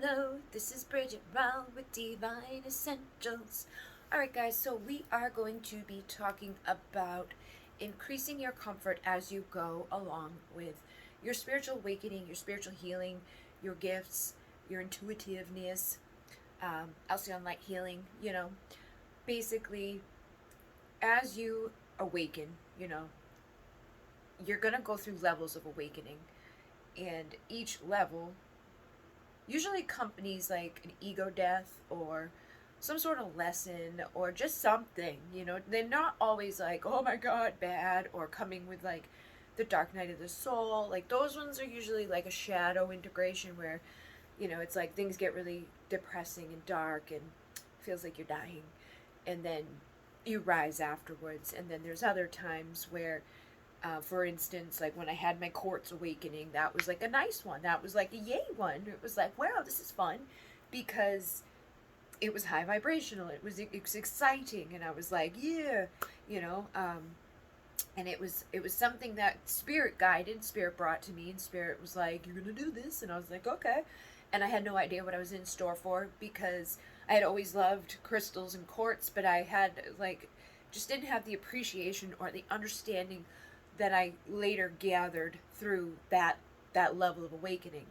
Hello, this is Bridget Brown with Divine Essentials. Alright, guys, so we are going to be talking about increasing your comfort as you go along with your spiritual awakening, your spiritual healing, your gifts, your intuitiveness, Alcyone Light Healing. Basically, as you awaken, you're going to go through levels of awakening, and each level usually accompanies like an ego death or some sort of lesson or just something. They're not always like, oh my god, bad, or coming with like the dark night of the soul. Like those ones are usually like a shadow integration where it's like things get really depressing and dark and feels like you're dying, and then you rise afterwards. And then there's other times where for instance, like when I had my quartz awakening, that was like a nice one. That was like a yay one. It was like, wow, this is fun, because it was high vibrational. It was exciting, and I was like, yeah, you know. And it was something that spirit brought to me, and spirit was like, you're gonna do this, and I was like, okay. And I had no idea what I was in store for, because I had always loved crystals and quartz, but I had like just didn't have the appreciation or the understanding that I later gathered through that level of awakening.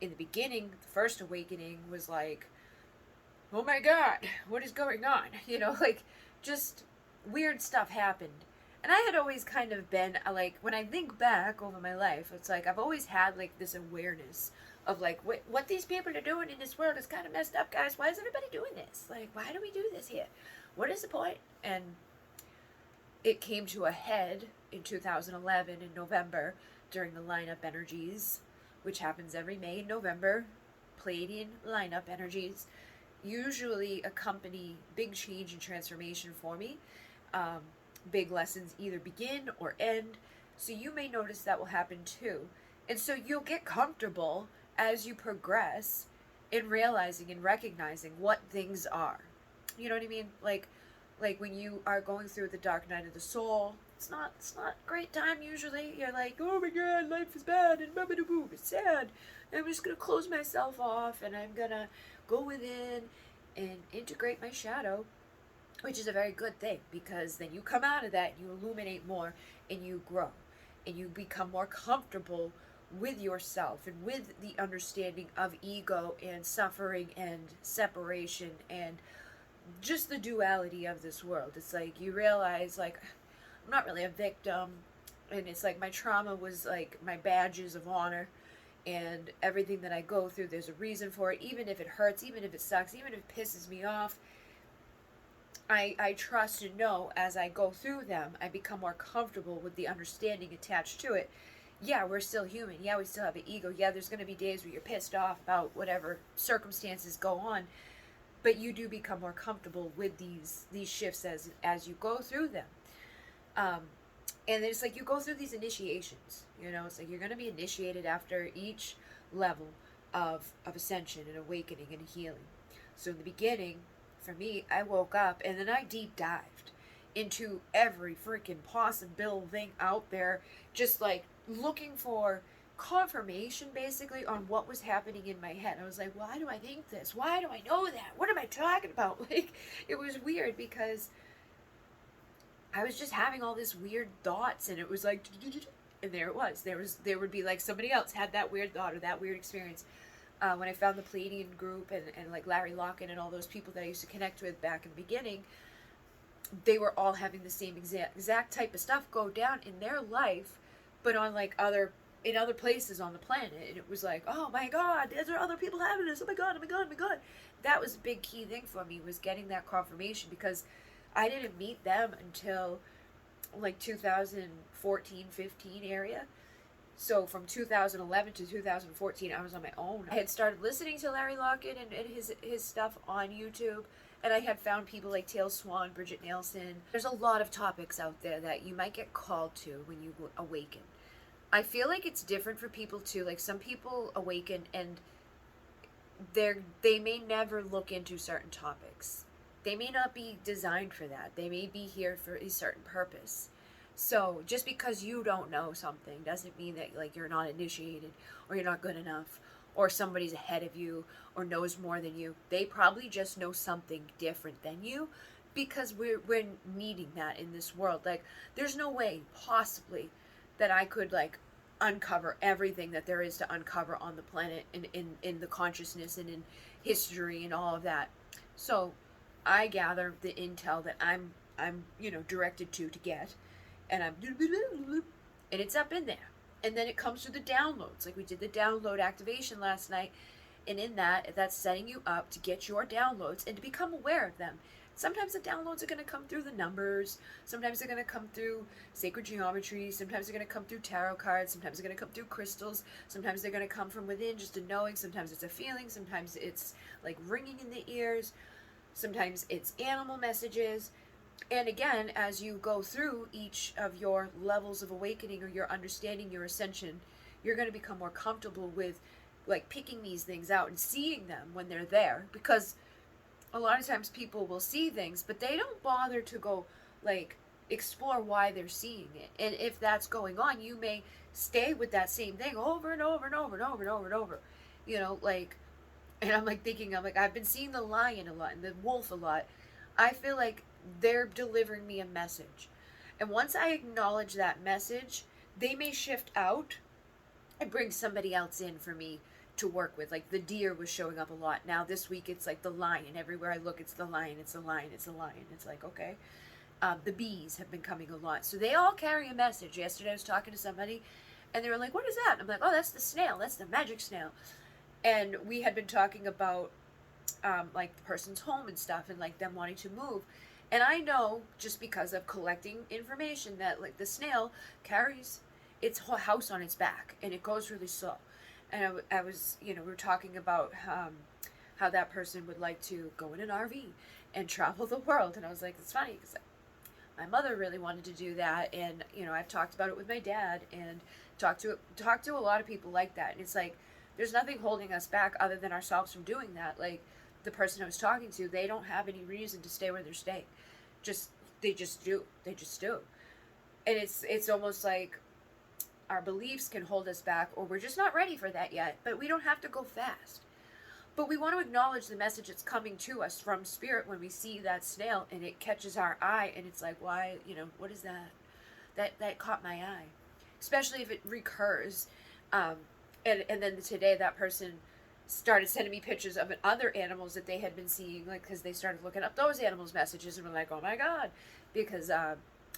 In the beginning, the first awakening was like, oh my god, what is going on? Like just weird stuff happened. And I had always kind of been like, when I think back over my life, it's like I've always had like this awareness of like what these people are doing in this world is kind of messed up, guys. Why is everybody doing this? Like, why do we do this here? What is the point? And it came to a head in 2011 in November during the lineup energies, which happens every May and November. Pleiadian lineup energies usually accompany big change and transformation for me. Big lessons either begin or end. So you may notice that will happen too. And so you'll get comfortable as you progress in realizing and recognizing what things are. You know what I mean? Like when you are going through the dark night of the soul, it's not a great time usually. You're like, oh my god, life is bad and boo, it's sad. I'm just gonna close myself off, and I'm gonna go within and integrate my shadow, which is a very good thing, because then you come out of that and you illuminate more and you grow and you become more comfortable with yourself and with the understanding of ego and suffering and separation and just the duality of this world. It's like you realize, like, I'm not really a victim, and it's like my trauma was like my badges of honor, and everything that I go through, there's a reason for it. Even if it hurts, even if it sucks, even if it pisses me off, I trust and know as I go through them, I become more comfortable with the understanding attached to it. Yeah, we're still human. Yeah, we still have an ego. Yeah, there's going to be days where you're pissed off about whatever circumstances go on, but you do become more comfortable with these shifts as you go through them. And it's like you go through these initiations. It's like you're going to be initiated after each level of ascension and awakening and healing. So in the beginning, for me, I woke up and then I deep dived into every freaking possible thing out there, just like looking for confirmation basically on what was happening in my head. I was like, why do I think this? Why do I know that? What am I talking about? Like, it was weird, because I was just having all this weird thoughts, and it was like, and there it was. There would be like somebody else had that weird thought or that weird experience. When I found the Pleiadian group and like Larry Locken and all those people that I used to connect with back in the beginning, they were all having the same exact type of stuff go down in their life, but on like in other places on the planet. And it was like, oh my god, there are other people having this. Oh my god, oh my god, oh my god. That was a big key thing for me, was getting that confirmation, because I didn't meet them until like 2014, 15 area. So from 2011 to 2014, I was on my own. I had started listening to Larry Locken and his stuff on YouTube, and I had found people like Tail Swan, Bridget Nielsen. There's a lot of topics out there that you might get called to when you awaken. I feel like it's different for people too. Like some people awaken and they may never look into certain topics. They may not be designed for that. They may be here for a certain purpose. So just because you don't know something doesn't mean that like you're not initiated or you're not good enough or somebody's ahead of you or knows more than you. They probably just know something different than you, because we're needing that in this world. Like, there's no way possibly that I could like uncover everything that there is to uncover on the planet, in the consciousness and in history and all of that. So I gather the intel that I'm directed to get, and and it's up in there. And then it comes through the downloads. Like, we did the download activation last night, and in that, that's setting you up to get your downloads and to become aware of them. Sometimes the downloads are going to come through the numbers. Sometimes they're going to come through sacred geometry. Sometimes they're going to come through tarot cards. Sometimes they're going to come through crystals. Sometimes they're going to come from within, just a knowing. Sometimes it's a feeling. Sometimes it's like ringing in the ears. Sometimes it's animal messages. And again, as you go through each of your levels of awakening or your understanding, your ascension, you're going to become more comfortable with like picking these things out and seeing them when they're there. Because a lot of times people will see things, but they don't bother to go like explore why they're seeing it. And if that's going on, you may stay with that same thing over and over and over and over and over and over. Like, and I'm like thinking, I'm like, I've been seeing the lion a lot and the wolf a lot. I feel like they're delivering me a message. And once I acknowledge that message, they may shift out and bring somebody else in for me to work with. Like, the deer was showing up a lot. Now this week it's like the lion. Everywhere I look, it's the lion, it's the lion, it's the lion. It's like, okay. The bees have been coming a lot. So they all carry a message. Yesterday I was talking to somebody and they were like, what is that? I'm like, oh, that's the snail. That's the magic snail. And we had been talking about like the person's home and stuff, and like them wanting to move. And I know, just because of collecting information, that like the snail carries its whole house on its back and it goes really slow. And I was, we were talking about how that person would like to go in an RV and travel the world. And I was like, it's funny because my mother really wanted to do that. And, I've talked about it with my dad and talked to a lot of people like that. And it's like, there's nothing holding us back other than ourselves from doing that. Like, the person I was talking to, they don't have any reason to stay where they're staying. They just do. They just do. And it's almost like our beliefs can hold us back, or we're just not ready for that yet. But we don't have to go fast. But we want to acknowledge the message that's coming to us from spirit when we see that snail and it catches our eye, and it's like, why, what is that? That caught my eye. Especially if it recurs. And then today that person started sending me pictures of other animals that they had been seeing, like, because they started looking up those animals' messages and were like, oh my god, because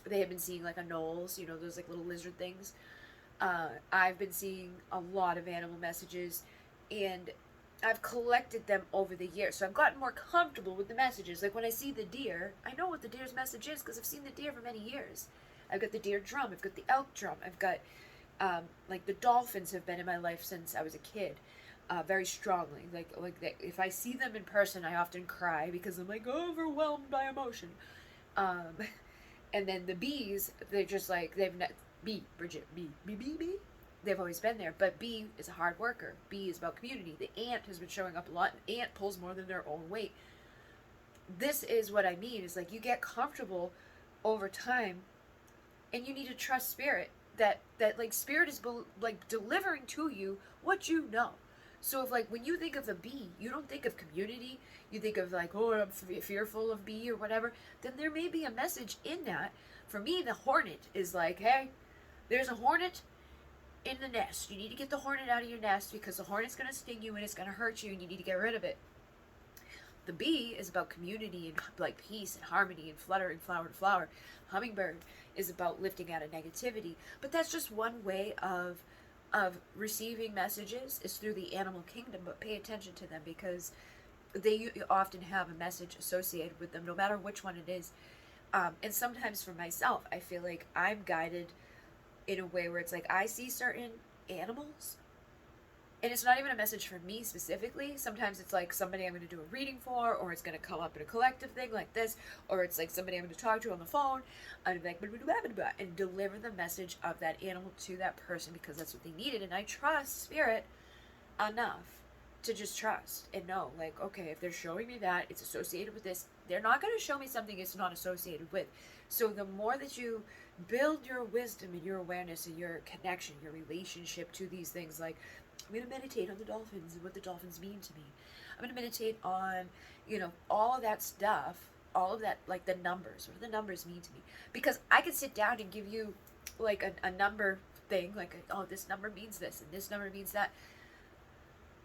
they had been seeing like anoles, those like little lizard things. I've been seeing a lot of animal messages, and I've collected them over the years, so I've gotten more comfortable with the messages. Like, when I see the deer, I know what the deer's message is because I've seen the deer for many years. I've got the deer drum, I've got the elk drum, I've got like the dolphins have been in my life since I was a kid. Very strongly, like if I see them in person, I often cry because I'm like overwhelmed by emotion. And then the bees, they're just like Bridget, bee. They've always been there, but bee is a hard worker. Bee is about community. The ant has been showing up a lot. The ant pulls more than their own weight. This is what I mean. Is like, you get comfortable over time, and you need to trust spirit. That like spirit is like delivering to you what you know. So if, like, when you think of the bee, you don't think of community, you think of like, oh, I'm fearful of bee or whatever, then there may be a message in that. For me, the hornet is like, hey, there's a hornet in the nest. You need to get the hornet out of your nest because the hornet's going to sting you and it's going to hurt you and you need to get rid of it. The bee is about community and like peace and harmony and fluttering flower to flower. Hummingbird is about lifting out of negativity. But that's just one way of receiving messages, is through the animal kingdom. But pay attention to them because they often have a message associated with them, no matter which one it is. And sometimes for myself, I feel like I'm guided in a way where it's like I see certain animals and it's not even a message for me specifically. Sometimes it's like somebody I'm going to do a reading for, or it's going to come up in a collective thing like this, or it's like somebody I'm going to talk to on the phone, and I'm like, blah, blah, blah, blah, blah, and deliver the message of that animal to that person because that's what they needed. And I trust spirit enough to just trust and know, like, okay, if they're showing me that it's associated with this, they're not going to show me something it's not associated with. So the more that you build your wisdom and your awareness and your connection, your relationship to these things, like I'm going to meditate on the dolphins and what the dolphins mean to me. I'm going to meditate on, all of that stuff, all of that, like the numbers. What do the numbers mean to me? Because I could sit down and give you like a number thing, like, oh, this number means this and this number means that.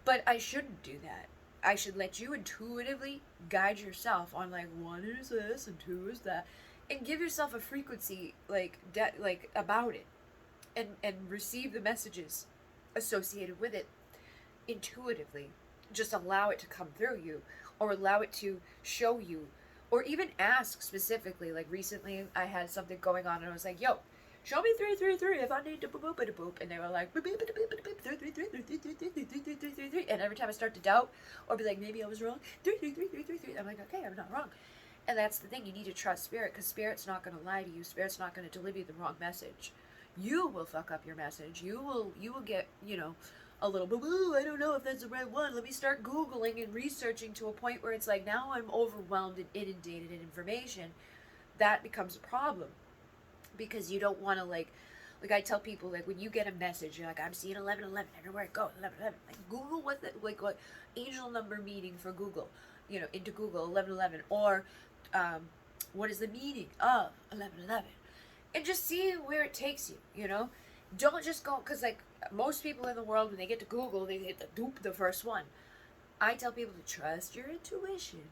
But I shouldn't do that. I should let you intuitively guide yourself on like 1 is this and 2 is that, and give yourself a frequency like about it, and receive the messages associated with it intuitively. Just allow it to come through you, or allow it to show you, or even ask specifically. Like recently, I had something going on, and I was like, "Yo, show me 333 if I need to boop boop boop boop," and they were like, "Boop boop boop boop boop 333 and every time I start to doubt or be like, maybe I was wrong, 333 I'm like, okay, I'm not wrong. And that's the thing, you need to trust spirit, because spirit's not going to lie to you. Spirit's not going to deliver you the wrong message. You will fuck up your message. You will get, a little bit, ooh, I don't know if that's the right one. Let me start Googling and researching to a point where it's like, now I'm overwhelmed and inundated in information. That becomes a problem, because you don't want to like I tell people, like, when you get a message, you're like, I'm seeing 1111 everywhere I go, 1111. Like, Google what angel number meaning for Google, into Google 1111, or what is the meaning of 1111, and just see where it takes you. Don't just go, because like most people in the world, when they get to Google, they hit the first one. I tell people to trust your intuition,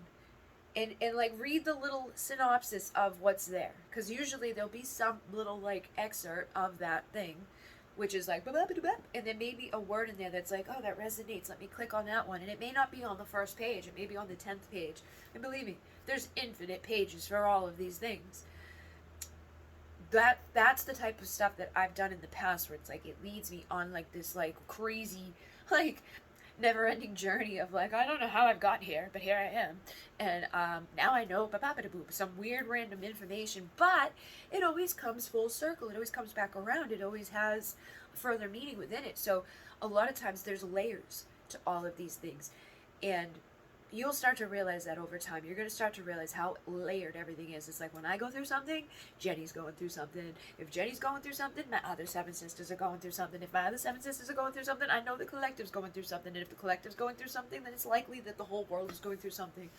and like read the little synopsis of what's there, because usually there'll be some little like excerpt of that thing, which is like, and then maybe a word in there that's like, oh, that resonates, let me click on that one. And it may not be on the first page, it may be on the 10th page, and believe me, there's infinite pages for all of these things. That's the type of stuff that I've done in the past, where it's like it leads me on like this like crazy like never-ending journey of like, I don't know how I've got here, but here I am, and now I know some weird random information, but it always comes full circle. It always comes back around. It always has further meaning within it. So a lot of times there's layers to all of these things, and you'll start to realize that over time. You're going to start to realize how layered everything is. It's like, when I go through something, Jenny's going through something. If Jenny's going through something, my other 7 sisters are going through something. If my other 7 sisters are going through something, I know the collective's going through something. And if the collective's going through something, then it's likely that the whole world is going through something.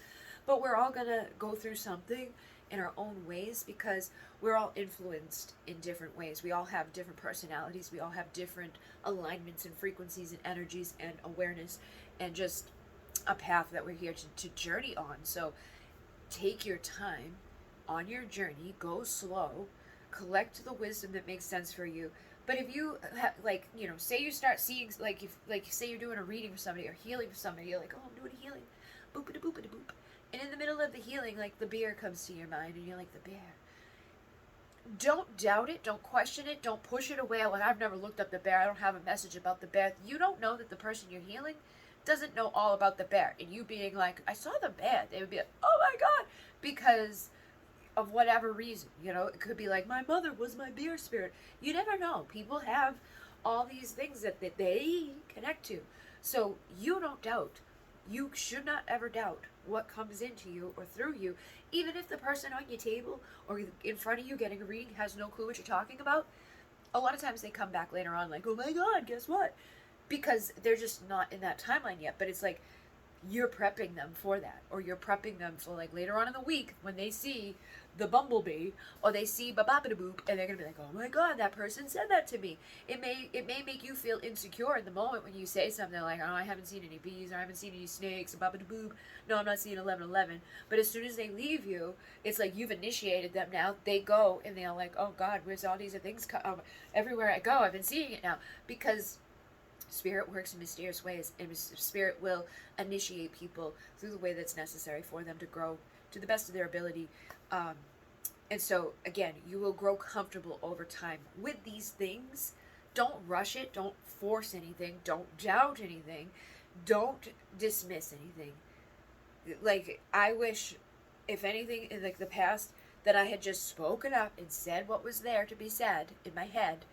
But we're all going to go through something in our own ways, because we're all influenced in different ways. We all have different personalities. We all have different alignments and frequencies and energies and awareness, and just a path that we're here to journey on. So take your time on your journey, go slow, collect the wisdom that makes sense for you. But if you say you start seeing, if say you're doing a reading for somebody or healing for somebody, you're like, oh, I'm doing a healing, boop da boop da boop, and in the middle of the healing, like, the bear comes to your mind, and you're like, the bear. Don't doubt it, don't question it, don't push it away. Like, I've never looked up the bear, I don't have a message about the bear. You don't know that the person you're healing doesn't know all about the bear, and you being like, I saw the bear, they would be like, oh my god, because of whatever reason. It could be like, my mother was my bear spirit. You never know. People have all these things that they connect to. So you don't doubt. You should not ever doubt what comes into you or through you, even if the person on your table or in front of you getting a reading has no clue what you're talking about. A lot of times they come back later on like, oh my god, guess what? Because they're just not in that timeline yet. But it's like, you're prepping them for that, or you're prepping them for like later on in the week when they see the bumblebee, or they see boop, and they're gonna be like, oh my god, that person said that to me. It may make you feel insecure in the moment when you say something like, oh, I haven't seen any bees, or I haven't seen any snakes, boop. No, I'm not seeing 1111. But as soon as they leave you, it's like you've initiated them now. They go and they're like, oh god, where's all these things everywhere I go, I've been seeing it now. Because Spirit works in mysterious ways, and Spirit will initiate people through the way that's necessary for them to grow to the best of their ability. And so, again, you will grow comfortable over time with these things. Don't rush it. Don't force anything. Don't doubt anything. Don't dismiss anything. Like, I wish, if anything, in like the past, that I had just spoken up and said what was there to be said in my head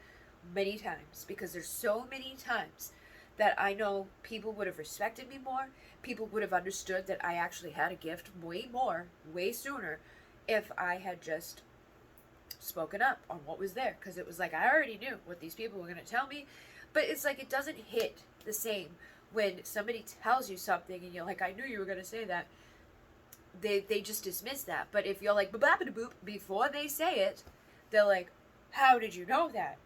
many times, because there's so many times that I know people would have respected me more. People would have understood that I actually had a gift way sooner, if I had just spoken up on what was there. Because it was like, I already knew what these people were going to tell me, But it's like it doesn't hit the same when somebody tells you something and you're like, I knew you were going to say that. They just dismiss that. But if you're like, boop, before they say it, they're like, how did you know that?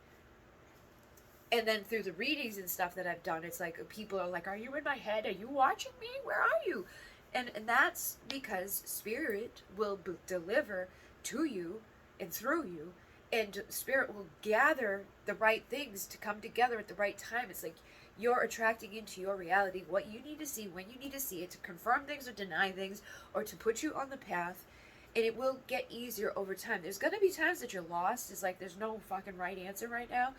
And then through the readings and stuff that I've done, it's like people are like, are you in my head? Are you watching me? Where are you? And that's because spirit will deliver to you and through you, and spirit will gather the right things to come together at the right time. It's like you're attracting into your reality what you need to see when you need to see it, to confirm things or deny things, or to put you on the path. And it will get easier over time. There's going to be times that you're lost. It's like there's no fucking right answer right now,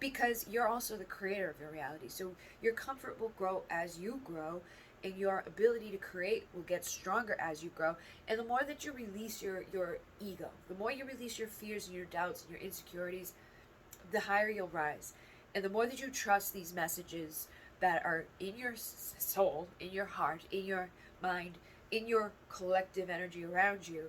because you're also the creator of your reality. So your comfort will grow as you grow, and your ability to create will get stronger as you grow. And the more that you release your ego, the more you release your fears and your doubts and your insecurities, the higher you'll rise. And the more that you trust these messages that are in your soul, in your heart, in your mind, in your collective energy around you,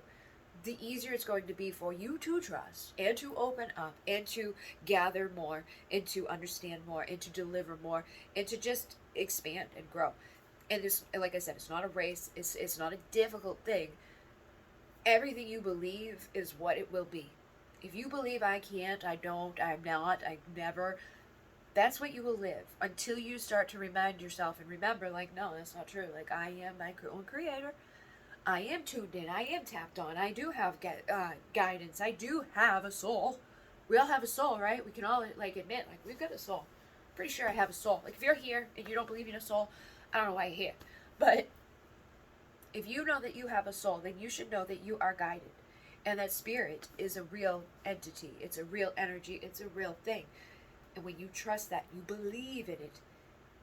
the easier it's going to be for you to trust and to open up and to gather more and to understand more and to deliver more and to just expand and grow. And this, like I said, it's not a race. It's not a difficult thing. Everything you believe is what it will be. If you believe I can't, I don't, I'm not, I never, that's what you will live until you start to remind yourself and remember, like, no, that's not true. Like, I am my own creator. I am tuned in. I am tapped on. I do have guidance. I do have a soul. We all have a soul, right? We can all, like, admit, like, we've got a soul. Pretty sure I have a soul. Like, if you're here and you don't believe in a soul, I don't know why you're here. But if you know that you have a soul, then you should know that you are guided. And that spirit is a real entity. It's a real energy. It's a real thing. And when you trust that, you believe in it,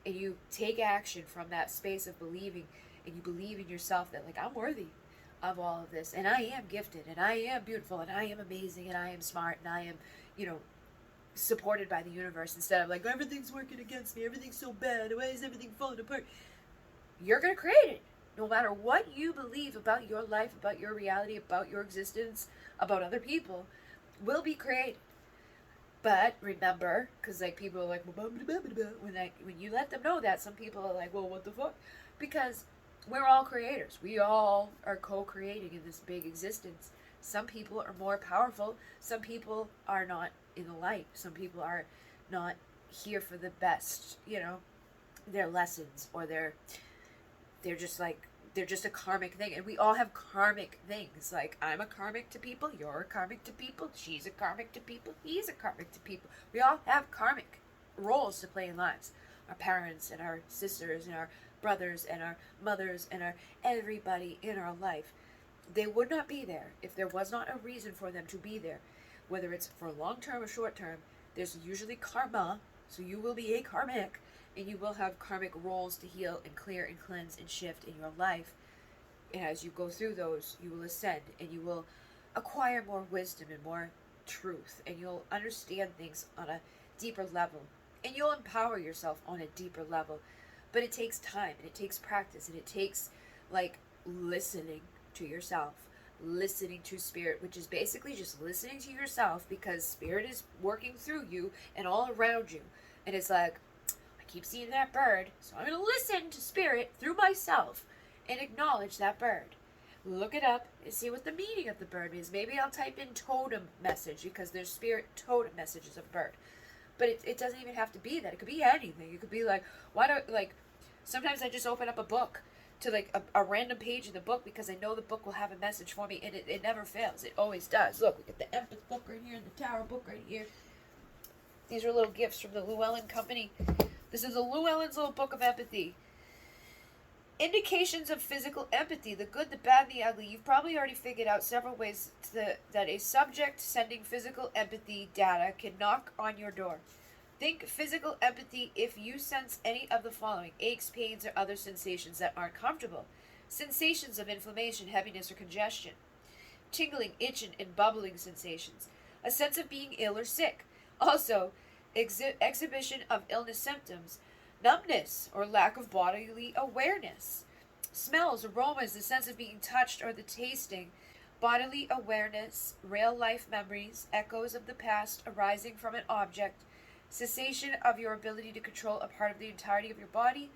and you take action from that space of believing, and you believe in yourself that, like, I'm worthy of all of this, and I am gifted, and I am beautiful, and I am amazing, and I am smart, and I am, supported by the universe, instead of like, everything's working against me, everything's so bad, why is everything falling apart? You're going to create it. No matter what you believe about your life, about your reality, about your existence, about other people, will be created. But remember, because like people are like, when you let them know that, some people are like, well, what the fuck? Because we're all creators. We all are co-creating in this big existence. Some people are more powerful. Some people are not in the light. Some people are not here for the best, their lessons, or they're just like, they're just a karmic thing. And we all have karmic things. Like, I'm a karmic to people, you're a karmic to people, she's a karmic to people, he's a karmic to people. We all have karmic roles to play in lives. Our parents and our sisters and our brothers and our mothers and our everybody in our life. They would not be there if there was not a reason for them to be there. Whether it's for long term or short term, there's usually karma. So you will be a karmic, and you will have karmic roles to heal and clear and cleanse and shift in your life. And as you go through those, you will ascend, and you will acquire more wisdom and more truth, and you'll understand things on a deeper level, and you'll empower yourself on a deeper level. But it takes time, and it takes practice, and it takes, like, listening to yourself, listening to spirit, which is basically just listening to yourself, because spirit is working through you and all around you. And it's like, I keep seeing that bird, so I'm going to listen to spirit through myself and acknowledge that bird. Look it up and see what the meaning of the bird means. Maybe I'll type in totem message, because there's spirit totem messages of bird. But it doesn't even have to be that. It could be anything. It could be like, sometimes I just open up a book to like a random page in the book, because I know the book will have a message for me, and it never fails. It always does. Look, we got the Empath book right here and the Tower book right here. These are little gifts from the Llewellyn Company. This is a Llewellyn's little book of empathy. Indications of physical empathy, the good, the bad, and the ugly. You've probably already figured out several ways that a subject sending physical empathy data can knock on your door. Think physical empathy if you sense any of the following: aches, pains, or other sensations that aren't comfortable. Sensations of inflammation, heaviness, or congestion. Tingling, itching, and bubbling sensations. A sense of being ill or sick. Also, exhibition of illness symptoms. Numbness or lack of bodily awareness. Smells, aromas, the sense of being touched or the tasting. Bodily awareness, real life memories, echoes of the past arising from an object. cessation of your ability to control a part of the entirety of your body,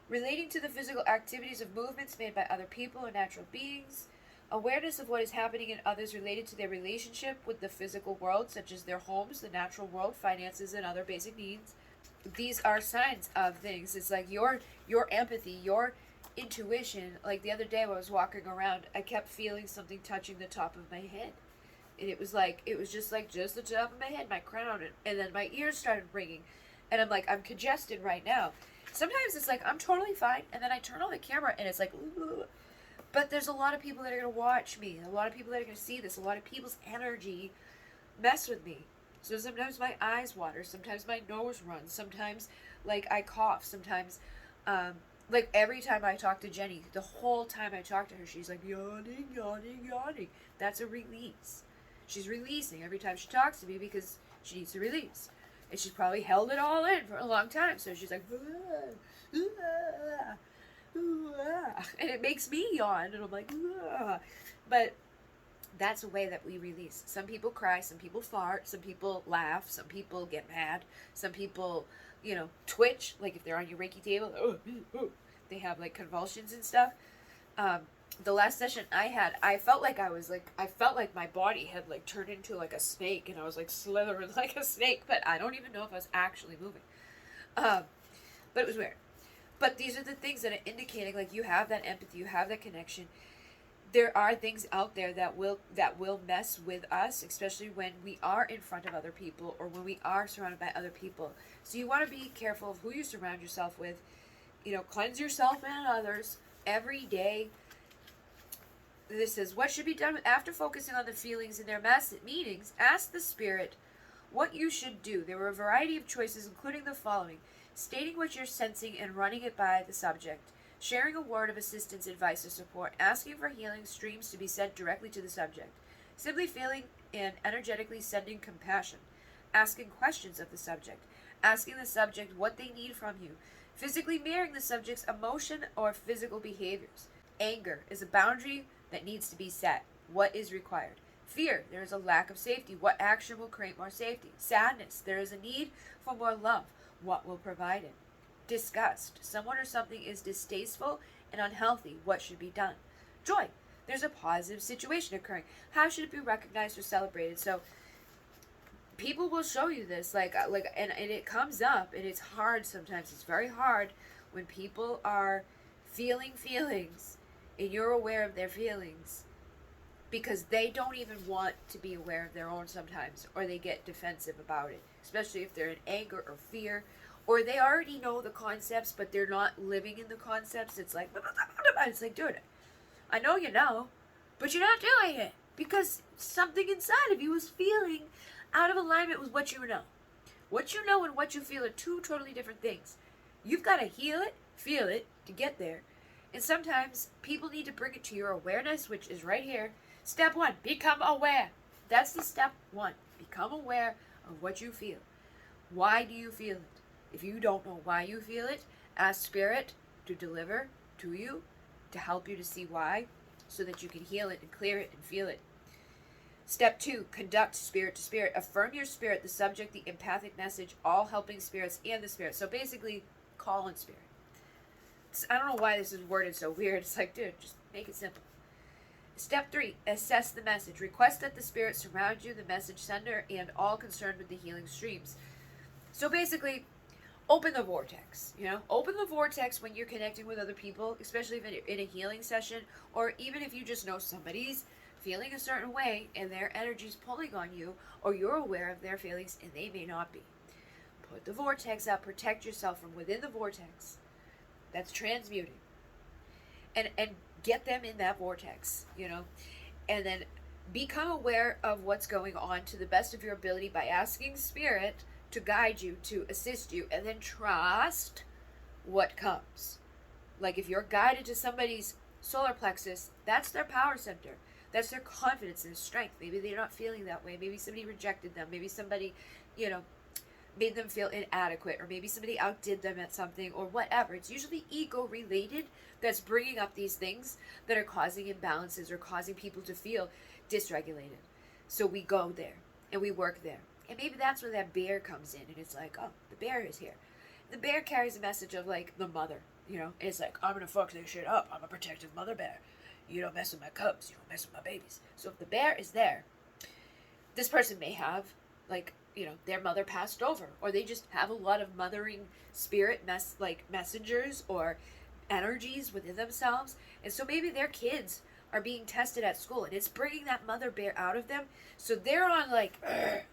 relating to the physical activities of movements made by other people or natural beings, awareness of what is happening in others related to their relationship with the physical world, such as their homes, the natural world, finances, and other basic needs. These are signs of things. It's like your empathy, your intuition. Like the other day when I was walking around, I kept feeling something touching the top of my head. And it was just the top of my head, my crown, and then my ears started ringing. And I'm like, I'm congested right now. Sometimes it's like, I'm totally fine, and then I turn on the camera, and it's like, ooh. But there's a lot of people that are going to watch me, a lot of people that are going to see this, a lot of people's energy mess with me. So sometimes my eyes water, sometimes my nose runs, sometimes, like, I cough, sometimes, like, every time I talk to Jenny, the whole time I talk to her, she's like, yawning, yawning, yawning. That's a release. She's releasing every time she talks to me because she needs to release. And she's probably held it all in for a long time. So she's like, ah, ah, ah, and it makes me yawn. And I'm like, ah. But that's a way that we release. Some people cry, some people fart, some people laugh, some people get mad, some people, twitch. Like if they're on your Reiki table, they have like convulsions and stuff. The last session I had, I felt like my body had like turned into like a snake, and I was like slithering like a snake, but I don't even know if I was actually moving. But it was weird. But these are the things that are indicating like you have that empathy, you have that connection. There are things out there that will mess with us, especially when we are in front of other people or when we are surrounded by other people. So you want to be careful of who you surround yourself with. Cleanse yourself and others every day. This says, what should be done after focusing on the feelings in their meetings? Ask the spirit what you should do. There were a variety of choices, including the following: stating what you're sensing and running it by the subject, sharing a word of assistance, advice, or support, asking for healing streams to be sent directly to the subject, simply feeling and energetically sending compassion, asking questions of the subject, asking the subject what they need from you, physically mirroring the subject's emotion or physical behaviors. Anger is a boundary that needs to be set. What is required? Fear, there is a lack of safety. What action will create more safety? Sadness, there is a need for more love. What will provide it? Disgust, someone or something is distasteful and unhealthy. What should be done? Joy, there's a positive situation occurring. How should it be recognized or celebrated? So people will show you this, and it comes up, and it's hard sometimes. It's very hard when people are feeling feelings and you're aware of their feelings, because they don't even want to be aware of their own sometimes, or they get defensive about it, especially if they're in anger or fear, or they already know the concepts but they're not living in the concepts. It's like, dude, I know you know, but you're not doing it because something inside of you is feeling out of alignment with what you know. What you know and what you feel are two totally different things. You've got to heal it, feel it to get there. And sometimes people need to bring it to your awareness, which is right here. Step 1, become aware. That's the step 1. Become aware of what you feel. Why do you feel it? If you don't know why you feel it, ask Spirit to deliver to you, to help you to see why, so that you can heal it and clear it and feel it. Step 2, conduct spirit to spirit. Affirm your spirit, the subject, the empathic message, all helping spirits and the spirit. So basically, call on spirit. I don't know why this is worded so weird. It's like, dude, just make it simple. Step 3, assess the message. Request that the spirit surround you, the message sender, and all concerned with the healing streams. So basically, open the vortex. Open the vortex when you're connecting with other people, especially if in a healing session, or even if you just know somebody's feeling a certain way and their energy's pulling on you, or you're aware of their feelings and they may not be. Put the vortex up. Protect yourself from within the vortex. That's transmuting. And get them in that vortex, and then become aware of what's going on to the best of your ability by asking Spirit to guide you, to assist you, and then trust what comes. Like if you're guided to somebody's solar plexus, that's their power center. That's their confidence and strength. Maybe they're not feeling that way. Maybe somebody rejected them. Maybe somebody, made them feel inadequate, or maybe somebody outdid them at something, or whatever. It's usually ego related that's bringing up these things that are causing imbalances or causing people to feel dysregulated. So we go there and we work there And maybe that's where that bear comes in, and it's like, oh, the bear is here. The bear carries a message of like the mother, you know. It's like, I'm gonna fuck this shit up. I'm a protective mother bear. You don't mess with my cubs. You don't mess with my babies. So if the bear is there, this person may have, like, you know, their mother passed over, or they just have a lot of mothering spirit messengers or energies within themselves, and so maybe their kids are being tested at school, and it's bringing that mother bear out of them. So they're on like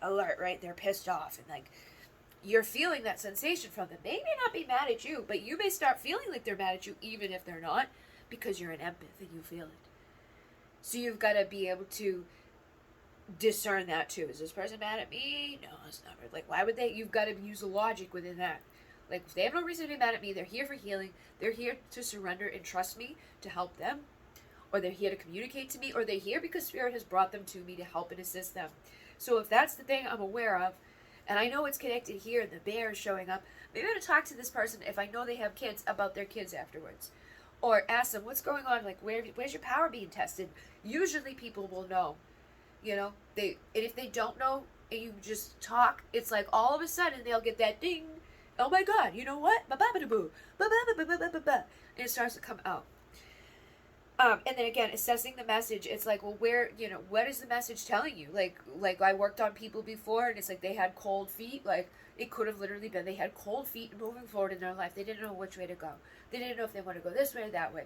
alert, right? They're pissed off, and like you're feeling that sensation from them. They may not be mad at you, but you may start feeling like they're mad at you, even if they're not, because you're an empath and you feel it. So you've got to be able to discern that too. Is this person mad at me? No, it's not. Like, why would they? You've got to use the logic within that. Like, if they have no reason to be mad at me, they're here for healing. They're here to surrender and trust me to help them. Or they're here to communicate to me. Or they're here because Spirit has brought them to me to help and assist them. So if that's the thing I'm aware of, and I know it's connected here, and the bear is showing up, maybe I'm going to talk to this person if I know they have kids about their kids afterwards. Or ask them, what's going on? Like, where's your power being tested? Usually people will know. You know, and if they don't know, and you just talk, it's like all of a sudden they'll get that ding. Oh my God, you know what? Ba-ba-ba-da-boo. Ba-ba-ba-ba-ba-ba-ba. And it starts to come out. And then again, assessing the message, it's like, well, where, you know, what is the message telling you? Like I worked on people before, and it's like they had cold feet. Like, it could have literally been they had cold feet moving forward in their life. They didn't know which way to go. They didn't know if they want to go this way or that way.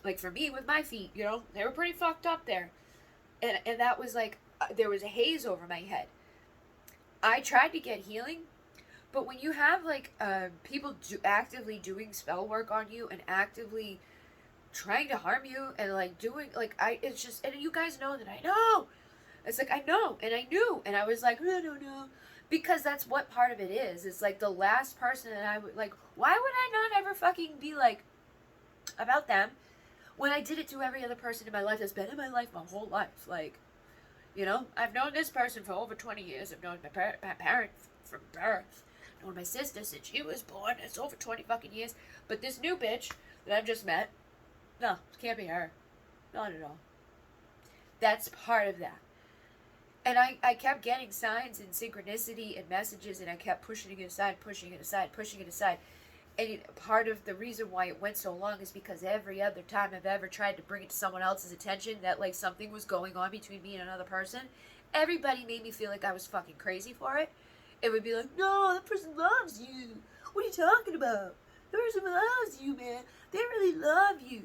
Like for me, with my feet, you know, they were pretty fucked up there. And that was like, there was a haze over my head. I tried to get healing, but when you have like people actively doing spell work on you and actively trying to harm you and like doing like it's just, and you guys know that I know. It's like I know and I knew, and I was like, no, because that's what part of it is. It's like the last person that I would like. Why would I not ever fucking be like about them? When I did it to every other person in my life that's been in my life my whole life. Like, you know, I've known this person for over 20 years. I've known my parents from birth. I've known my sister since she was born. It's over 20 fucking years. But this new bitch that I've just met, no, it can't be her. Not at all. That's part of that. And I kept getting signs and synchronicity and messages, and I kept pushing it aside. And part of the reason why it went so long is because every other time I've ever tried to bring it to someone else's attention that like something was going on between me and another person, everybody made me feel like I was fucking crazy for it. It would be like, no, that person loves you. What are you talking about? The person loves you, man. They really love you.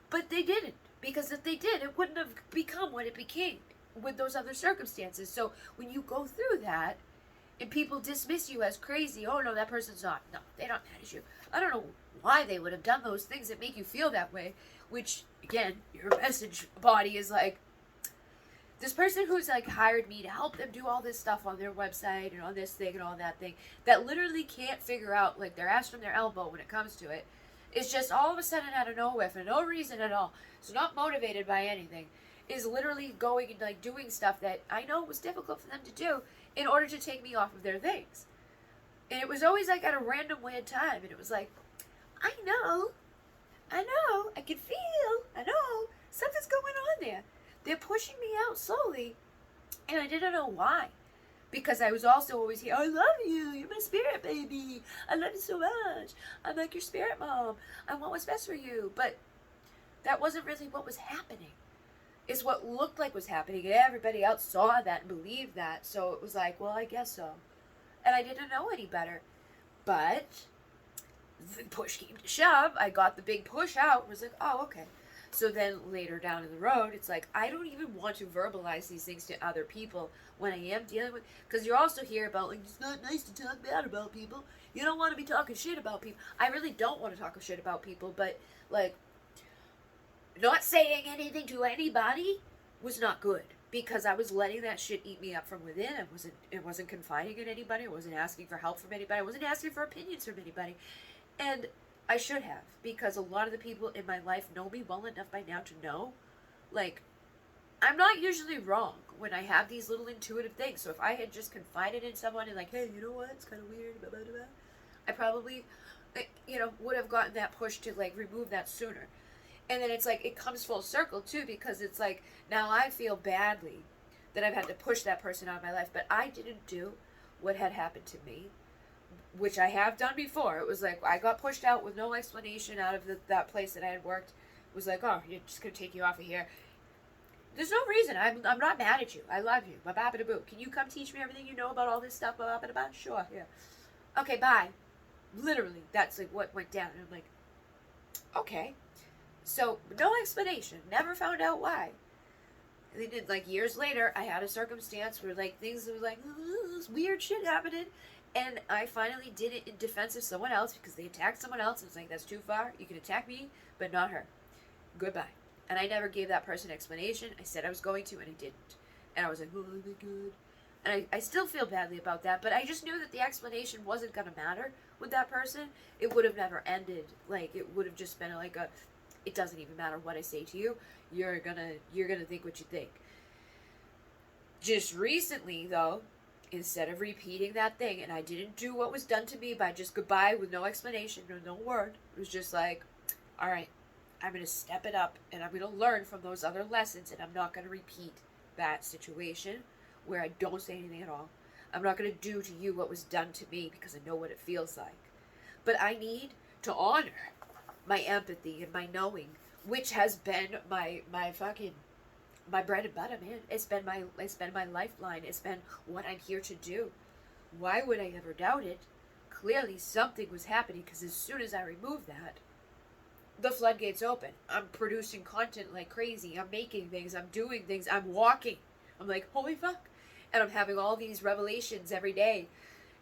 But they didn't. Because if they did, it wouldn't have become what it became with those other circumstances. So when you go through that, and people dismiss you as crazy. Oh, no, that person's not. No, they're not mad at you. I don't know why they would have done those things that make you feel that way. Which, again, your message body is like, this person who's like hired me to help them do all this stuff on their website and on this thing and all that thing, that literally can't figure out like their ass from their elbow when it comes to it. It's just all of a sudden out of nowhere for no reason at all. So not motivated by anything. Is literally going and like doing stuff that I know was difficult for them to do in order to take me off of their things. And it was always like at a random weird time. And it was like, I know, I can feel, I know, something's going on there. They're pushing me out slowly. And I didn't know why. Because I was also always here, I love you, you're my spirit baby. I love you so much. I'm like your spirit mom. I want what's best for you. But that wasn't really what was happening. It's what looked like was happening. Everybody else saw that and believed that. So it was like, well, I guess so. And I didn't know any better. But the push came to shove. I got the big push out. It was like, oh, okay. So then later down in the road, it's like, I don't even want to verbalize these things to other people when I am dealing with, because you also hear about, like, it's not nice to talk bad about people. You don't want to be talking shit about people. I really don't want to talk shit about people, but, like, not saying anything to anybody was not good, because I was letting that shit eat me up from within. It wasn't confiding in anybody. I wasn't asking for help from anybody. I wasn't asking for opinions from anybody. And I should have, because a lot of the people in my life know me well enough by now to know, like, I'm not usually wrong when I have these little intuitive things. So if I had just confided in someone and like, hey, you know what, it's kind of weird, blah, blah, blah, I probably, would have gotten that push to, like, remove that sooner. And then it's like, it comes full circle, too, because it's like, now I feel badly that I've had to push that person out of my life. But I didn't do what had happened to me, which I have done before. It was like I got pushed out with no explanation out of that place that I had worked. It was like, oh, you're just going to take you off of here. There's no reason. I'm not mad at you. I love you. Ba-ba-ba-da-boo. Can you come teach me everything you know about all this stuff? Ba-ba-ba-da-ba? Sure, yeah. Okay, bye. Literally, that's like what went down. And I'm like, okay. So, no explanation. Never found out why. And they did, like, years later, I had a circumstance where, like, things were like, this weird shit happening. And I finally did it in defense of someone else because they attacked someone else. I was like, that's too far. You can attack me, but not her. Goodbye. And I never gave that person an explanation. I said I was going to, and I didn't. And I was like, oh my God. And I still feel badly about that, but I just knew that the explanation wasn't going to matter with that person. It would have never ended. Like, it would have just been like a, it doesn't even matter what I say to you. You're gonna think what you think. Just recently, though, instead of repeating that thing, and I didn't do what was done to me by just goodbye with no explanation or no word. It was just like, all right, I'm going to step it up, and I'm going to learn from those other lessons, and I'm not going to repeat that situation where I don't say anything at all. I'm not going to do to you what was done to me because I know what it feels like. But I need to honor my empathy and my knowing, which has been my bread and butter, man. It's been my lifeline. It's been what I'm here to do. Why would I ever doubt it? Clearly something was happening, because as soon as I removed that, the floodgates open. I'm producing content like crazy. I'm making things. I'm doing things. I'm walking. I'm like, holy fuck. And I'm having all these revelations every day.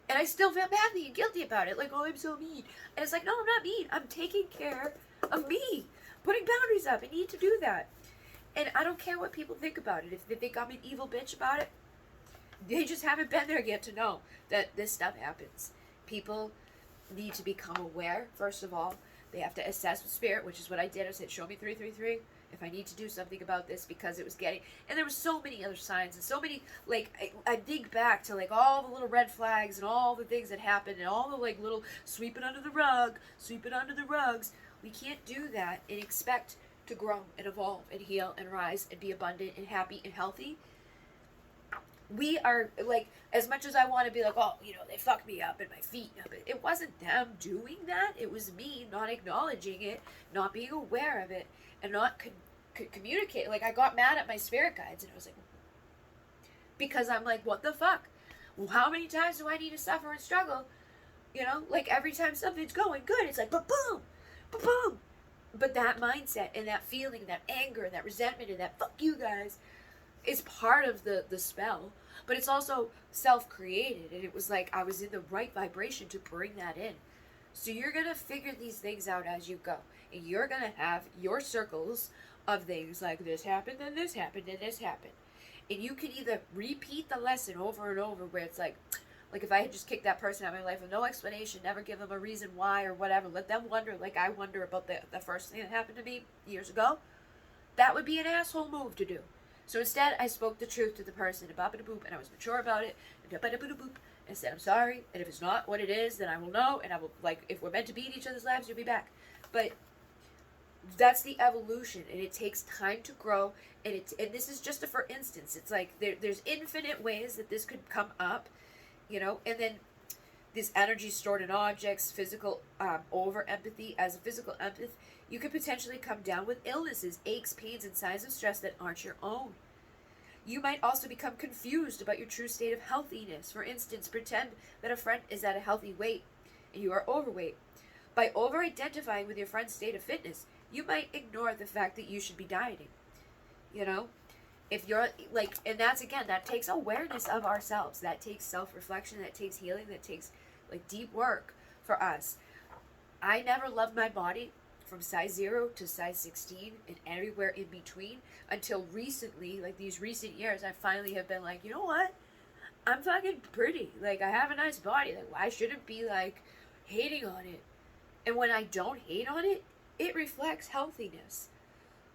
And I still feel badly and guilty about it. Like, oh, I'm so mean. And it's like, no, I'm not mean. I'm taking care of me. Putting boundaries up. I need to do that. And I don't care what people think about it. If they think I'm an evil bitch about it, they just haven't been there yet to know that this stuff happens. People need to become aware, first of all. They have to assess with spirit, which is what I did. I said, show me 333 if I need to do something about this, because it was getting, and there were so many other signs and so many, like, I dig back to like all the little red flags and all the things that happened and all the like little sweep it under the rugs. We can't do that and expect to grow and evolve and heal and rise and be abundant and happy and healthy. We are, like, as much as I want to be like, oh, you know, they fucked me up and my feet up, it wasn't them doing that. It was me not acknowledging it, not being aware of it, and not communicate. Like, I got mad at my spirit guides, and I was like, because I'm like, what the fuck? Well, how many times do I need to suffer and struggle? You know, like, every time something's going good, it's like, ba-boom, ba-boom. But that mindset and that feeling, that anger, and that resentment, and that fuck you guys, is part of the spell, but it's also self-created, and it was like I was in the right vibration to bring that in. So you're gonna figure these things out as you go, and you're gonna have your circles of things like this happened, and this happened, and this happened, and you can either repeat the lesson over and over, where it's like if I had just kicked that person out of my life with no explanation, never give them a reason why or whatever, let them wonder like I wonder about the first thing that happened to me years ago, that would be an asshole move to do. So instead, I spoke the truth to the person, and I was mature about it, and said, I'm sorry, and if it's not what it is, then I will know, and I will, like, if we're meant to be in each other's lives, you'll be back. But that's the evolution, and it takes time to grow, and this is just a for instance. It's like, there's infinite ways that this could come up, you know, and then this energy stored in objects, physical over-empathy. As a physical empath, you could potentially come down with illnesses, aches, pains, and signs of stress that aren't your own. You might also become confused about your true state of healthiness. For instance, pretend that a friend is at a healthy weight and you are overweight. By over-identifying with your friend's state of fitness, you might ignore the fact that you should be dieting. You know? If you're, like, and that's, again, that takes awareness of ourselves. That takes self-reflection. That takes healing. That takes, like, deep work for us. I never loved my body from size 0 to size 16 and everywhere in between until recently, like these recent years, I finally have been like, you know what? I'm fucking pretty. Like, I have a nice body. Like, I shouldn't be, like, hating on it. And when I don't hate on it, it reflects healthiness.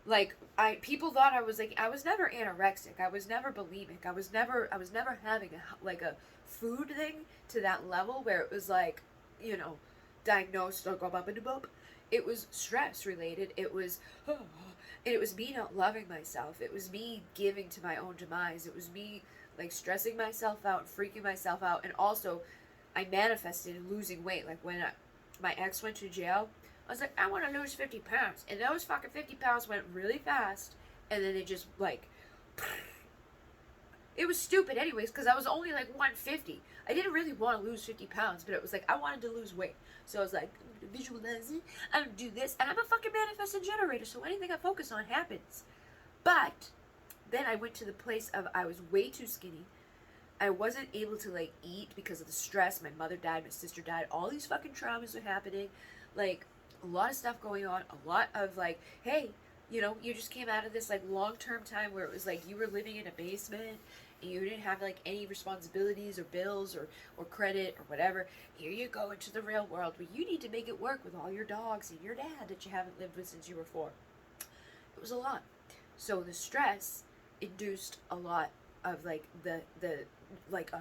Like, people thought I was never anorexic. I was never bulimic. I was never having a food thing to that level where it was like, you know, diagnosed or go bump. It was stress related. It was, and it was me not loving myself. It was me giving to my own demise. It was me like stressing myself out and freaking myself out. And also, I manifested losing weight. Like when my ex went to jail, I was like, I want to lose 50 pounds. And those fucking 50 pounds went really fast. And then it just like, it was stupid anyways, because I was only like 150. I didn't really want to lose 50 pounds, but it was like, I wanted to lose weight. So I was like, visualize it, I'm going to do this. And I'm a fucking manifesting generator, so anything I focus on happens. But then I went to the place of, I was way too skinny. I wasn't able to like eat because of the stress. My mother died, my sister died. All these fucking traumas were happening. Like, a lot of stuff going on. A lot of like, hey, you know, you just came out of this like long-term time where it was like you were living in a basement and you didn't have like any responsibilities or bills or credit or whatever. Here you go into the real world where you need to make it work with all your dogs and your dad that you haven't lived with since you were 4. It was a lot. So the stress induced a lot of like the like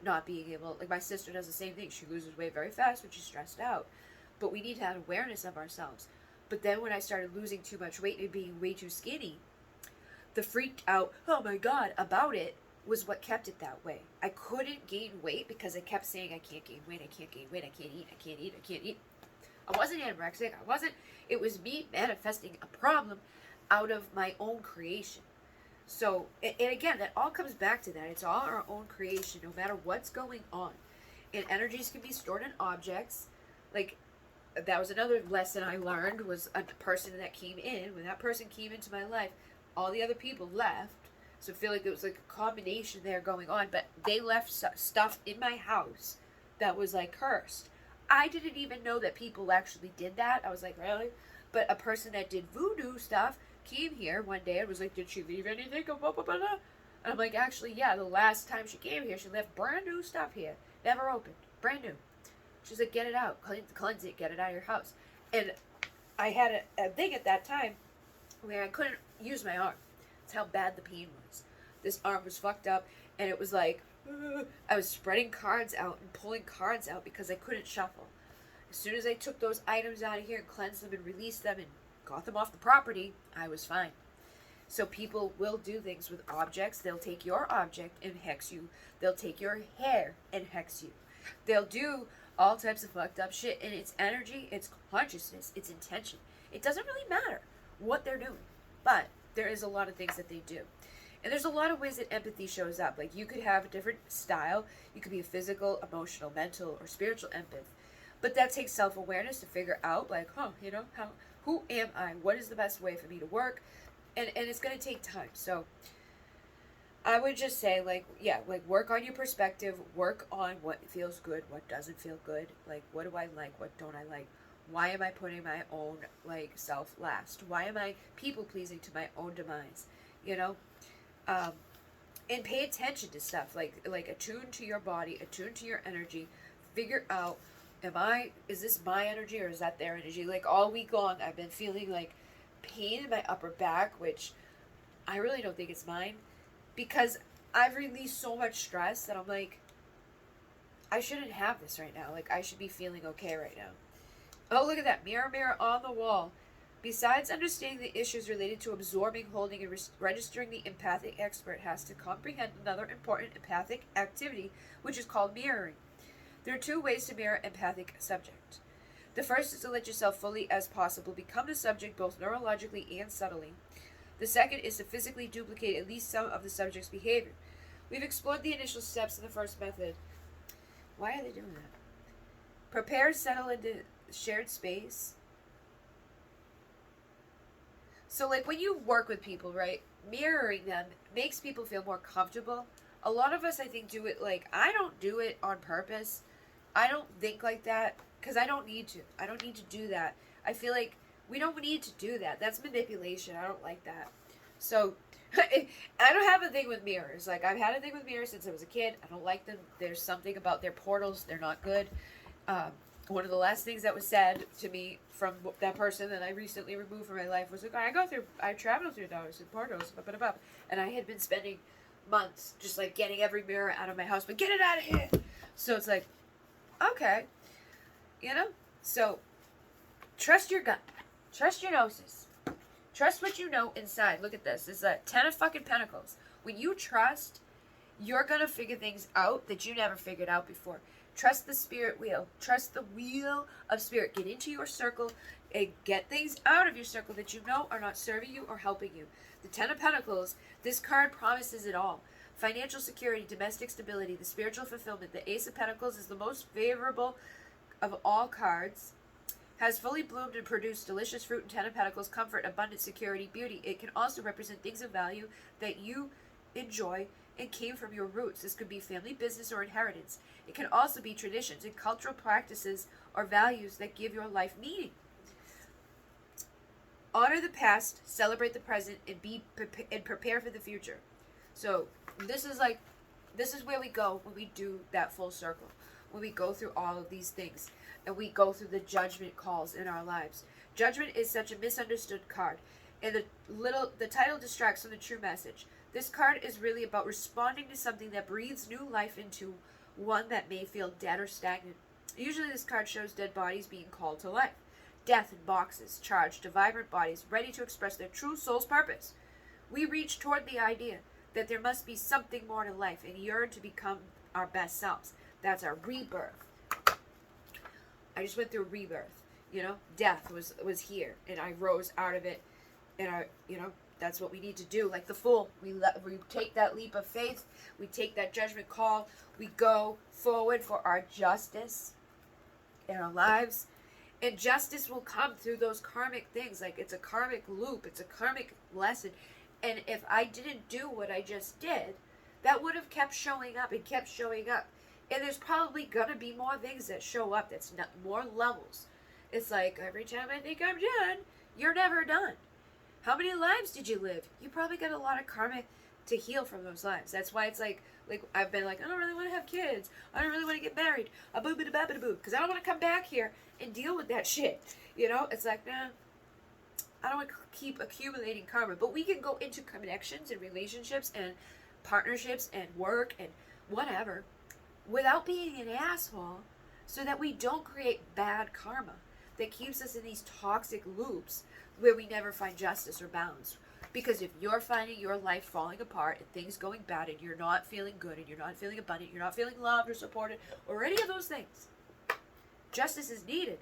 not being able, like my sister does the same thing. She loses weight very fast when she's stressed out. But we need to have awareness of ourselves. But then when I started losing too much weight and being way too skinny, the freaked out, oh my God, about it was what kept it that way. I couldn't gain weight because I kept saying, I can't gain weight, I can't gain weight, I can't eat, I can't eat, I can't eat. I wasn't anorexic, it was me manifesting a problem out of my own creation. So, and again, that all comes back to that. It's all our own creation, no matter what's going on. And energies can be stored in objects. Like, that was another lesson I learned, was a person that came in. When that person came into my life, all the other people left. So I feel like it was like a combination there going on. But they left stuff in my house that was like cursed. I didn't even know that people actually did that. I was like, really? But a person that did voodoo stuff came here one day and was like, did she leave anything? And I'm like, actually, yeah, the last time she came here, she left brand new stuff here. Never opened. Brand new. She's like, get it out. Cleanse it. Get it out of your house. And I had a thing at that time where I couldn't use my arm. That's how bad the pain was. This arm was fucked up, and it was like, I was spreading cards out and pulling cards out because I couldn't shuffle. As soon as I took those items out of here and cleansed them and released them and got them off the property, I was fine. So people will do things with objects. They'll take your object and hex you. They'll take your hair and hex you. They'll do all types of fucked up shit, and it's energy, it's consciousness, it's intention. It doesn't really matter what they're doing, but there is a lot of things that they do. And there's a lot of ways that empathy shows up. Like, you could have a different style. You could be a physical, emotional, mental, or spiritual empath. But that takes self-awareness to figure out, like, who am I? What is the best way for me to work? And it's going to take time. So I would just say, like, work on your perspective. Work on what feels good, what doesn't feel good. Like, what do I like? What don't I like? Why am I putting my own, like, self last? Why am I people-pleasing to my own demise? You know? And pay attention to stuff. Like attune to your body, attune to your energy. Figure out, is this my energy or is that their energy? Like, all week long, I've been feeling, like, pain in my upper back, which I really don't think it's mine. Because I've released so much stress that I'm like, I shouldn't have this right now. Like, I should be feeling okay right now. Oh, look at that. Mirror, mirror on the wall. Besides understanding the issues related to absorbing, holding, and registering, the empathic expert has to comprehend another important empathic activity, which is called mirroring. There are 2 ways to mirror empathic subject. The first is to let yourself fully as possible become the subject both neurologically and subtly. The second is to physically duplicate at least some of the subject's behavior. We've explored the initial steps in the first method. Why are they doing that? Prepare, settle into shared space. So, like, when you work with people, right, mirroring them makes people feel more comfortable. A lot of us, I think, do it, like, I don't do it on purpose. I don't think like that because I don't need to. I don't need to do that. I feel like we don't need to do that. That's manipulation. I don't like that. So, I don't have a thing with mirrors. Like, I've had a thing with mirrors since I was a kid. I don't like them. There's something about their portals. They're not good. One of the last things that was said to me from that person that I recently removed from my life was like, I travel through those and portals, and I had been spending months just like getting every mirror out of my house, but get it out of here. So it's like, okay, you know. So Trust your gut. Trust your gnosis. Trust what you know inside. Look at this. This is a 10 of fucking pentacles. When you trust, you're going to figure things out that you never figured out before. Trust the spirit wheel. Trust the wheel of spirit. Get into your circle and get things out of your circle that you know are not serving you or helping you. The 10 of Pentacles, this card promises it all. Financial security, domestic stability, the spiritual fulfillment. The Ace of Pentacles is the most favorable of all cards. Has fully bloomed and produced delicious fruit and 10 of Pentacles, comfort, abundance, security, beauty. It can also represent things of value that you enjoy and came from your roots. This could be family, business, or inheritance. It can also be traditions and cultural practices or values that give your life meaning. Honor the past, celebrate the present, and prepare for the future. So this is where we go when we do that full circle. When we go through all of these things and we go through the judgment calls in our lives. Judgment is such a misunderstood card, and the title distracts from the true message. This card is really about responding to something that breathes new life into one that may feel dead or stagnant. Usually this card shows dead bodies being called to life. Death in boxes, charged to vibrant bodies, ready to express their true soul's purpose. We reach toward the idea that there must be something more to life and yearn to become our best selves. That's our rebirth. I just went through rebirth. Death was here, and I rose out of it, and that's what we need to do. Like the Fool, we take that leap of faith, we take that judgment call, we go forward for our justice in our lives, and justice will come through those karmic things. Like it's a karmic loop, it's a karmic lesson, and if I didn't do what I just did, that would have kept showing up and kept showing up. And there's probably gonna be more things that show up. That's not more levels. It's like every time I think I'm done, you're never done. How many lives did you live? You probably got a lot of karma to heal from those lives. That's why it's like I've been like, I don't really want to have kids. I don't really want to get married. A boo boo da ba boo, because I don't want to come back here and deal with that shit. It's like, nah, I don't want to keep accumulating karma. But we can go into connections and relationships and partnerships and work and whatever without being an asshole, so that we don't create bad karma that keeps us in these toxic loops where we never find justice or balance. Because if you're finding your life falling apart and things going bad and you're not feeling good and you're not feeling abundant, you're not feeling loved or supported or any of those things, justice is needed.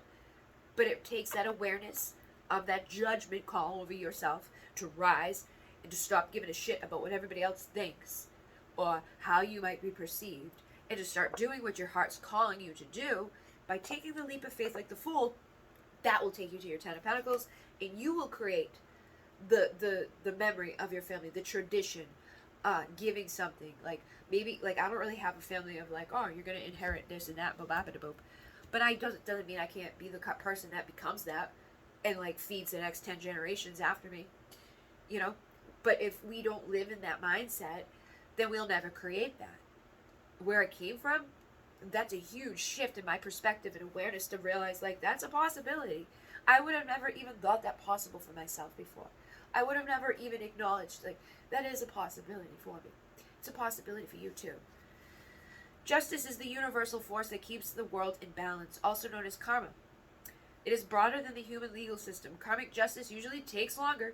But it takes that awareness of that judgment call over yourself to rise and to stop giving a shit about what everybody else thinks or how you might be perceived, and to start doing what your heart's calling you to do by taking the leap of faith like the Fool. That will take you to your 10 of Pentacles, and you will create the memory of your family, the tradition, giving something. Like maybe I don't really have a family of like, oh, you're gonna inherit this and that, boop. But doesn't mean I can't be the person that becomes that and like feeds the next 10 generations after me. But if we don't live in that mindset, then we'll never create that. Where it came from, that's a huge shift in my perspective and awareness to realize like that's a possibility. I would have never even thought that possible for myself before. I would have never even acknowledged like that is a possibility for me. It's a possibility for you too. Justice is the universal force that keeps the world in balance, also known as karma. It is broader than the human legal system. Karmic justice usually takes longer.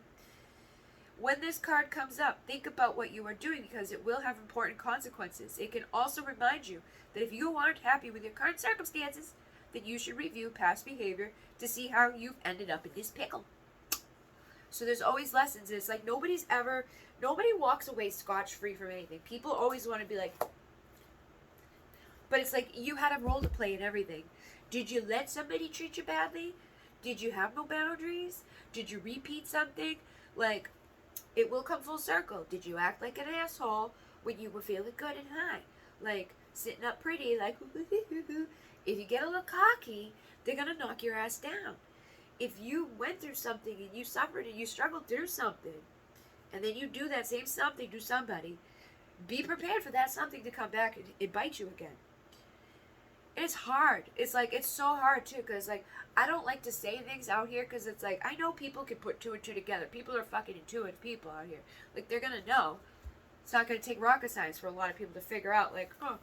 When this card comes up, think about what you are doing because it will have important consequences. It can also remind you that if you aren't happy with your current circumstances, then you should review past behavior to see how you've ended up in this pickle. So there's always lessons. It's like nobody walks away scotch-free from anything. People always want to be like, but it's like you had a role to play in everything. Did you let somebody treat you badly? Did you have no boundaries? Did you repeat something? Like, it will come full circle. Did you act like an asshole when you were feeling good and high? Like, sitting up pretty, like, if you get a little cocky, they're going to knock your ass down. If you went through something and you suffered and you struggled through something, and then you do that same something to somebody, be prepared for that something to come back and bite you again. And it's hard. It's like, it's so hard too, because like, I don't like to say things out here, because it's like, I know people can put two and two together. People are fucking intuitive people out here. Like, they're going to know. It's not going to take rocket science for a lot of people to figure out, like, oh,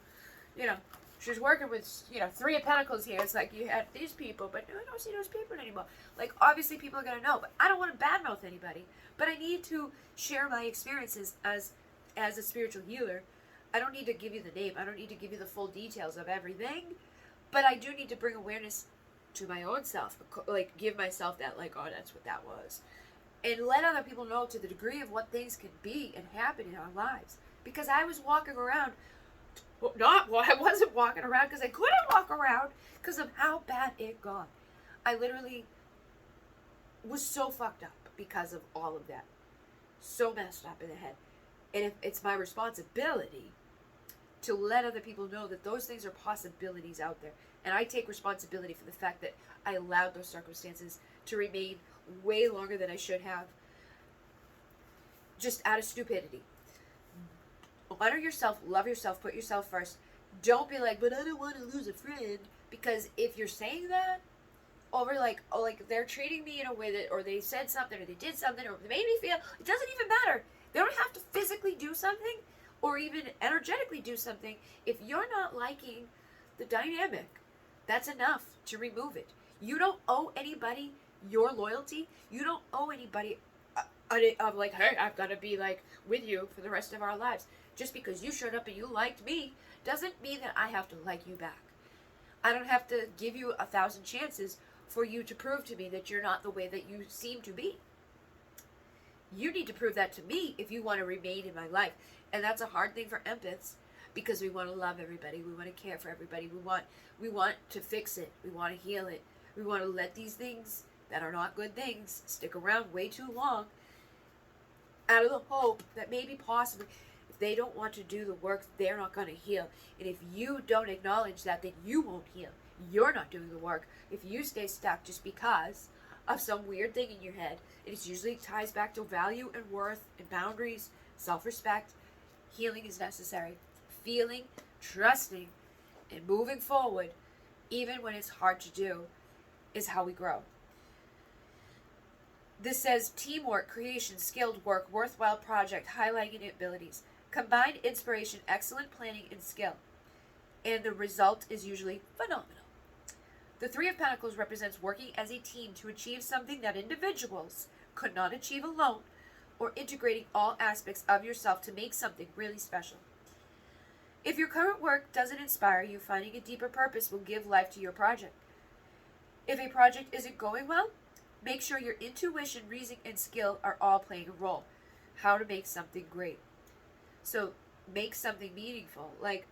she's working with, you know, Three of Pentacles here. It's like you had these people, but no, I don't see those people anymore. Like, obviously people are going to know, but I don't want to badmouth anybody. But I need to share my experiences as a spiritual healer. I don't need to give you the name. I don't need to give you the full details of everything. But I do need to bring awareness to my own self. Like, give myself that, like, oh, that's what that was. And let other people know to the degree of what things can be and happen in our lives. Because I was walking around, I wasn't walking around because I couldn't walk around because of how bad it got. I literally was so fucked up because of all of that. So messed up in the head. And it's my responsibility to let other people know that those things are possibilities out there. And I take responsibility for the fact that I allowed those circumstances to remain way longer than I should have. Just out of stupidity. Honor yourself, love yourself, put yourself first. Don't be like, but I don't want to lose a friend. Because if you're saying that, over like, oh, like they're treating me in a way that, or they said something, or they did something, or they made me feel, it doesn't even matter. They don't have to physically do something, or even energetically do something. If you're not liking the dynamic, that's enough to remove it. You don't owe anybody your loyalty. You don't owe anybody of like, hey, I've got to be like with you for the rest of our lives. Just because you showed up and you liked me doesn't mean that I have to like you back. I don't have to give you 1,000 chances for you to prove to me that you're not the way that you seem to be. You need to prove that to me if you want to remain in my life. And that's a hard thing for empaths, because we want to love everybody. We want to care for everybody. We want to fix it. We want to heal it. We want to let these things that are not good things stick around way too long, out of the hope that maybe possibly if they don't want to do the work, they're not going to heal. And if you don't acknowledge that, then you won't heal. You're not doing the work. If you stay stuck just because of some weird thing in your head, it usually ties back to value and worth and boundaries, self-respect. Healing is necessary. Feeling, trusting, and moving forward, even when it's hard to do, is how we grow. This says teamwork, creation, skilled work, worthwhile project, highlighting abilities, combined inspiration, excellent planning, and skill. And the result is usually phenomenal. The Three of Pentacles represents working as a team to achieve something that individuals could not achieve alone, or integrating all aspects of yourself to make something really special. If your current work doesn't inspire you, finding a deeper purpose will give life to your project. If a project isn't going well, make sure your intuition, reason, and skill are all playing a role. How to make something great. So make something meaningful. Like,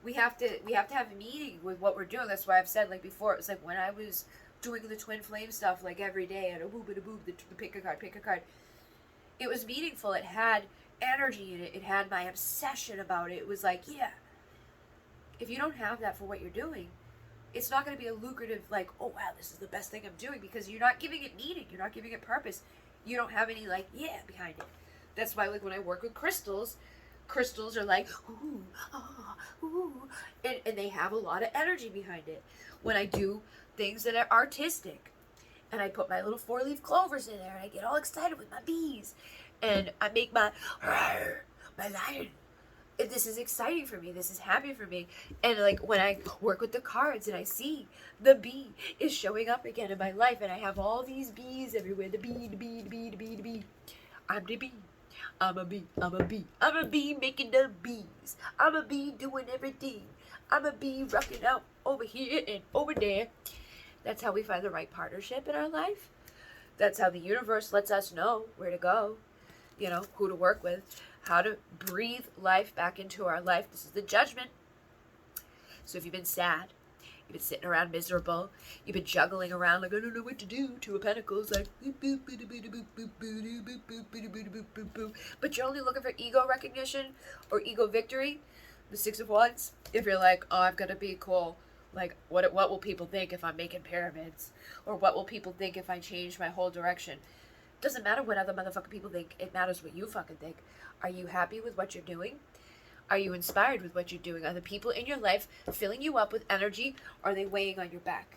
we have to have meaning with what we're doing. That's why I've said, like before, it was like when I was doing the twin flame stuff, like every day, and the pick a card. It was meaningful. It had energy in it. It had my obsession about it. It was like, yeah. If you don't have that for what you're doing, it's not going to be a lucrative, like, oh wow, this is the best thing I'm doing, because you're not giving it meaning. You're not giving it purpose. You don't have any, like, yeah behind it. That's why, like, when I work with crystals are like, ooh, ah, ooh, and they have a lot of energy behind it. When I do things that are artistic, and I put my little 4-leaf clovers in there, and I get all excited with my bees, and I make my lion. And this is exciting for me. This is happy for me. And like when I work with the cards and I see the bee is showing up again in my life, and I have all these bees everywhere. The bee. I'm the bee. I'm a bee. I'm a bee making the bees. I'm a bee doing everything. I'm a bee rocking out over here and over there. That's how we find the right partnership in our life. That's how the universe lets us know where to go, you know, who to work with, how to breathe life back into our life. This is the judgment. So if you've been sad, you've been sitting around miserable, you've been juggling around like, I don't know what to do, Two of Pentacles, like, but you're only looking for ego recognition or ego victory, the Six of Wands. If you're like, oh, I've got to be cool, like, what will people think if I'm making pyramids? Or what will people think if I change my whole direction? Doesn't matter what other motherfucking people think. It matters what you fucking think. Are you happy with what you're doing? Are you inspired with what you're doing? Are the people in your life filling you up with energy? Or are they weighing on your back?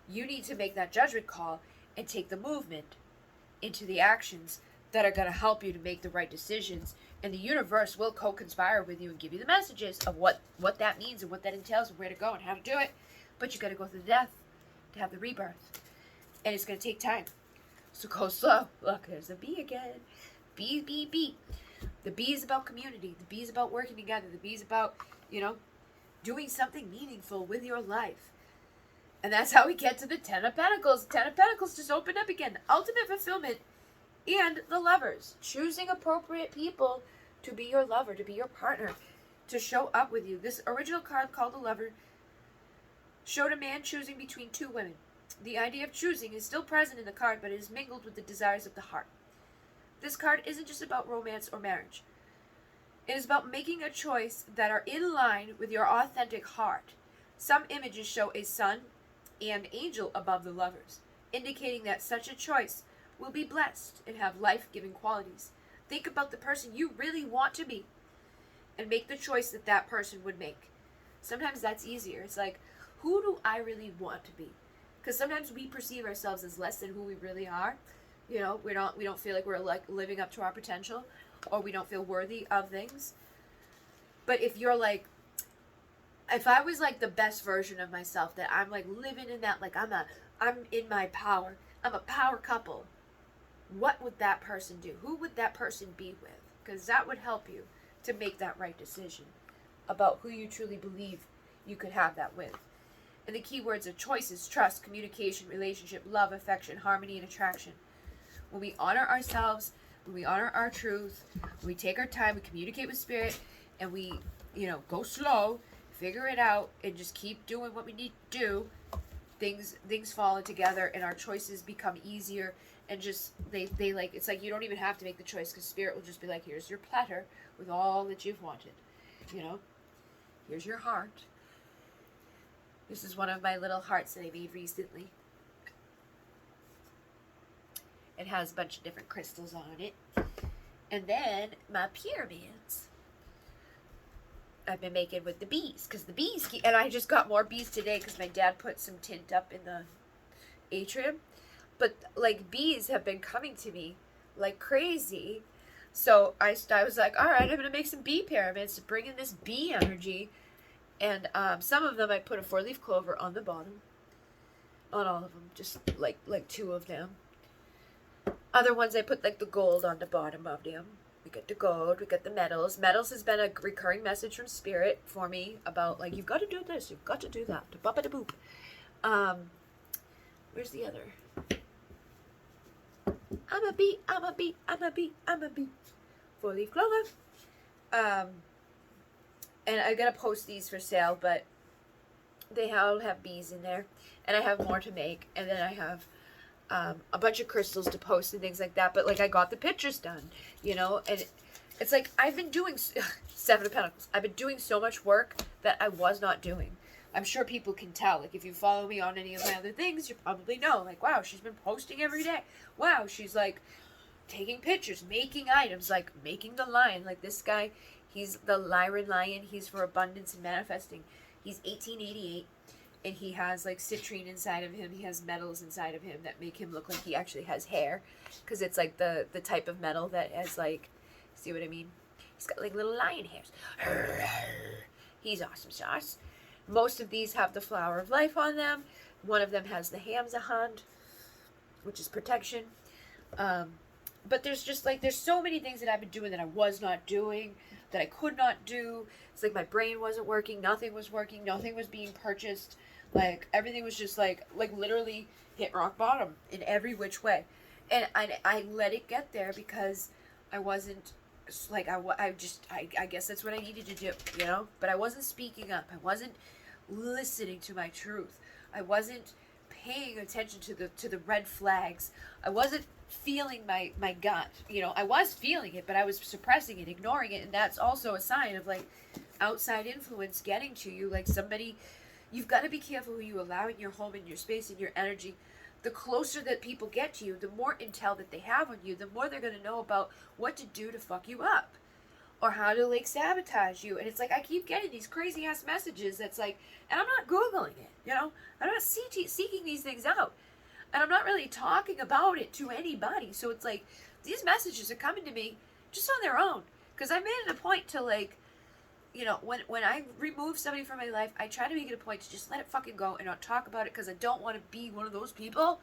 You need to make that judgment call and take the movement into the actions that are going to help you to make the right decisions. And the universe will co-conspire with you and give you the messages of what that means and what that entails and where to go and how to do it. But you got to go through the death to have the rebirth. And it's going to take time. So go slow. Look, there's a bee again. Bee, bee, bee. The bee is about community. The bee is about working together. The bee is about, doing something meaningful with your life. And that's how we get to the Ten of Pentacles. The Ten of Pentacles just opened up again. The ultimate fulfillment. And the Lovers. Choosing appropriate people to be your lover, to be your partner, to show up with you. This original card called the Lover showed a man choosing between two women. The idea of choosing is still present in the card, but it is mingled with the desires of the heart. This card isn't just about romance or marriage. It is about making a choice that are in line with your authentic heart. Some images show a sun and angel above the lovers, indicating that such a choice will be blessed and have life-giving qualities. Think about the person you really want to be and make the choice that that person would make. Sometimes that's easier. It's like, who do I really want to be? Because sometimes we perceive ourselves as less than who we really are. We don't feel like we're like living up to our potential, or we don't feel worthy of things. But if I was like the best version of myself, that I'm like living in that, like I'm in my power, I'm a power couple, what would that person do? Who would that person be with? Because that would help you to make that right decision about who you truly believe you could have that with. And the key words are choices, trust, communication, relationship, love, affection, harmony, and attraction. When we honor ourselves, when we honor our truth, when we take our time, we communicate with spirit, and we, go slow, figure it out, and just keep doing what we need to do, things fall together, and our choices become easier, and just, it's like you don't even have to make the choice, because spirit will just be like, here's your platter with all that you've wanted, here's your heart. This is one of my little hearts that I made recently. It has a bunch of different crystals on it. And then my pyramids I've been making with the bees, because the bees and I just got more bees today because my dad put some tint up in the atrium. But like, bees have been coming to me like crazy. So I was like, all right, I'm going to make some bee pyramids to bring in this bee energy. And some of them I put a 4-leaf clover on the bottom. On all of them, just like 2 of them. Other ones I put like the gold on the bottom of them. We got the gold, we got the metals. Metals has been a recurring message from spirit for me about like, you've got to do this, you've got to do that. Bop da boop. Where's the other? I'm a bee, I'm a bee, I'm a bee, I'm a bee. 4-leaf clover. And I gotta post these for sale, but they all have bees in there. And I have more to make. And then I have a bunch of crystals to post and things like that. But like, I got the pictures done, and it's like, I've been doing 7 of Pentacles. I've been doing so much work that I was not doing. I'm sure people can tell. Like, if you follow me on any of my other things, you probably know. Like, wow, she's been posting every day. Wow, she's like taking pictures, making items, like making the lion. Like this guy, he's the Lyran lion. He's for abundance and manifesting. He's 1888. And he has like citrine inside of him. He has metals inside of him that make him look like he actually has hair. Because it's like the type of metal that has like, see what I mean? He's got like little lion hairs. He's awesome sauce. Most of these have the flower of life on them. One of them has the Hamzahand, which is protection. But there's just like, there's so many things that I've been doing that I was not doing, that I could not do. It's like my brain wasn't working. Nothing was working. Nothing was being purchased. Like, everything was just like literally hit rock bottom in every which way. And I let it get there because I wasn't, like, I guess that's what I needed to do, But I wasn't speaking up. I wasn't listening to my truth. I wasn't paying attention to the red flags. I wasn't feeling my gut. I was feeling it, but I was suppressing it, ignoring it. And that's also a sign of, like, outside influence getting to you. Like, somebody... You've got to be careful who you allow in your home, in your space, in your energy. The closer that people get to you, the more intel that they have on you, the more they're going to know about what to do to fuck you up. Or how to, like, sabotage you. And it's like, I keep getting these crazy-ass messages that's like, and I'm not Googling it, I'm not seeking these things out. And I'm not really talking about it to anybody. So it's like, these messages are coming to me just on their own. Because I made it a point to, like, you know, when I remove somebody from my life, I try to make it a point to just let it fucking go and not talk about it, because I don't want to be one of those people.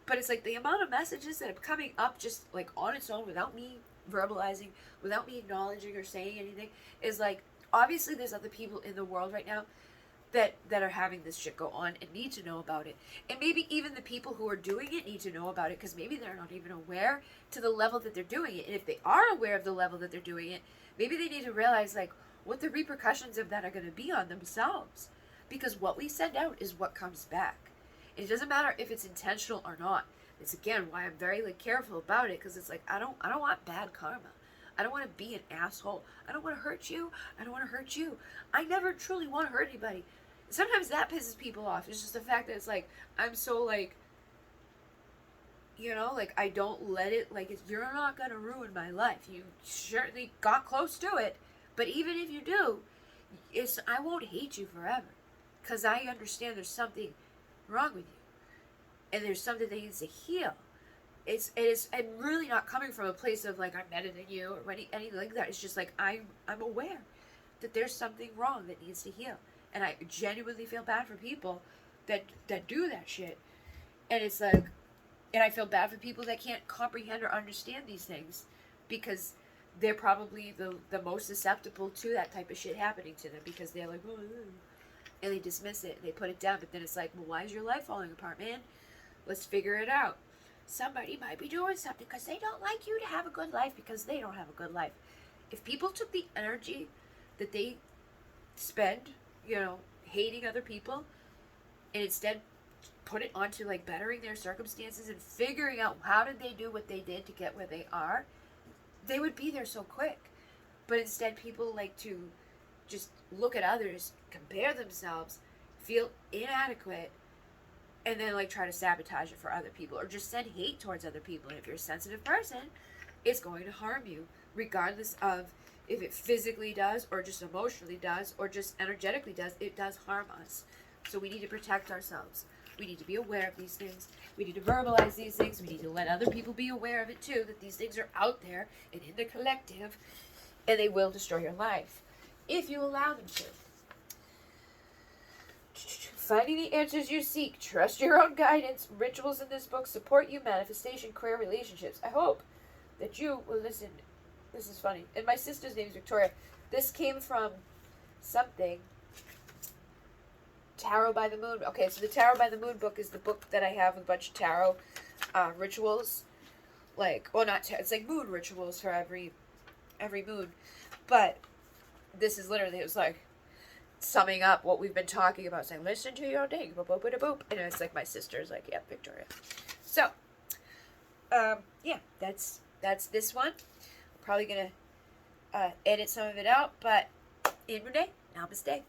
But it's like the amount of messages that are coming up just like on its own without me verbalizing, without me acknowledging or saying anything, is like, obviously there's other people in the world right now that are having this shit go on and need to know about it. And maybe even the people who are doing it need to know about it, because maybe they're not even aware to the level that they're doing it. And if they are aware of the level that they're doing it, maybe they need to realize, like, what the repercussions of that are going to be on themselves. Because what we send out is what comes back. It doesn't matter if it's intentional or not. It's, again, why I'm very, like, careful about it, because it's like, I don't want bad karma. I don't want to be an asshole. I don't want to hurt you. I don't want to hurt you. I never truly want to hurt anybody. Sometimes that pisses people off. It's just the fact that it's like, I'm so, like, you know, like, I don't let it, like, you're not going to ruin my life. You certainly got close to it. But even if you do, I won't hate you forever. Because I understand there's something wrong with you. And there's something that needs to heal. I'm really not coming from a place of, like, I'm better than you or anything like that. It's just like, I'm aware that there's something wrong that needs to heal. And I genuinely feel bad for people that do that shit. And it's like, and I feel bad for people that can't comprehend or understand these things, because they're probably the most susceptible to that type of shit happening to them, because they're like, oh, and they dismiss it, and they put it down. But then it's like, well, why is your life falling apart, man? Let's figure it out. Somebody might be doing something because they don't like you to have a good life, because they don't have a good life. If people took the energy that they spend, you know, hating other people, and instead put it onto, like, bettering their circumstances and figuring out how did they do what they did to get where they are, they would be there so quick. But instead, people like to just look at others, compare themselves, feel inadequate, and then, like, try to sabotage it for other people, or just send hate towards other people. And if you're a sensitive person, it's going to harm you, regardless of if it physically does, or just emotionally does, or just energetically does. It does harm us. So we need to protect ourselves. We need to be aware of these things. We need to verbalize these things. We need to let other people be aware of it too, that these things are out there and in the collective, and they will destroy your life if you allow them to. Finding the answers you seek. Trust your own guidance. Rituals in this book support you. Manifestation, career, relationships. I hope that you will listen. This is funny. And my sister's name is Victoria. This came from something. Tarot by the Moon. Okay, so the Tarot by the Moon book is the book that I have with a bunch of tarot rituals. Like, well, not tarot. It's like moon rituals for every moon. But this is literally, it was like summing up what we've been talking about. Saying, listen to your day. Boop, boop, boop, boop. And it's like my sister's like, yeah, Victoria. So, yeah, that's this one. I'm probably going to edit some of it out. But, in Renee, namaste.